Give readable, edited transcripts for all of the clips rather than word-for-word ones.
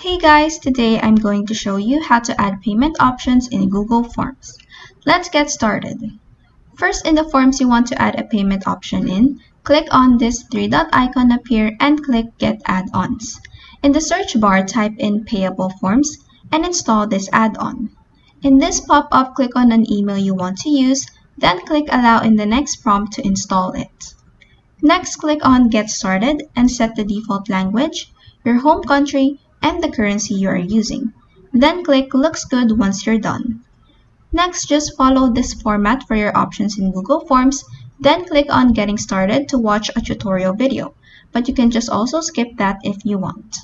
Hey guys, today I'm going to show you how to add payment options in Google Forms. Let's get started. First, in the forms you want to add a payment option in, click on this three-dot icon up here and click Get Add-ons. In the search bar, type in Payable Forms and install this add-on. In this pop-up, click on an email you want to use, then click Allow in the next prompt to install it. Next, click on Get Started and set the default language, your home country, and the currency you are using. Then click Looks Good once you're done. Next, just follow this format for your options in Google Forms, then click on Getting Started to watch a tutorial video, but you can just also skip that if you want.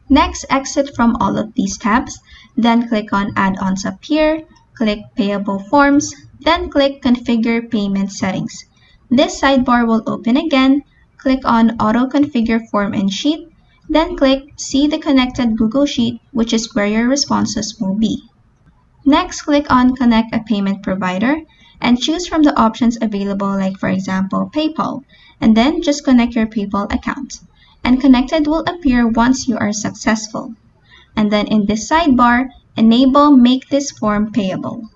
Next, exit from all of these tabs, then click on Add-ons up here, click Payable Forms, then click Configure Payment Settings. This sidebar will open again, click on Auto Configure Form and Sheet, then click See the connected Google Sheet, which is where your responses will be. Next, click on Connect a Payment Provider and choose from the options available, like for example PayPal, and then just connect your PayPal account. And Connected will appear once you are successful. And then in this sidebar, enable Make this form payable.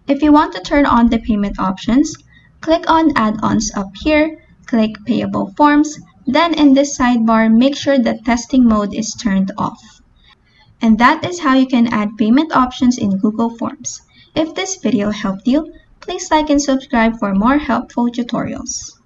If you want to turn on the payment options, click on Add-ons up here, click Payable Forms, then in this sidebar, make sure that testing mode is turned off. And that is how you can add payment options in Google Forms. If this video helped you, please like and subscribe for more helpful tutorials.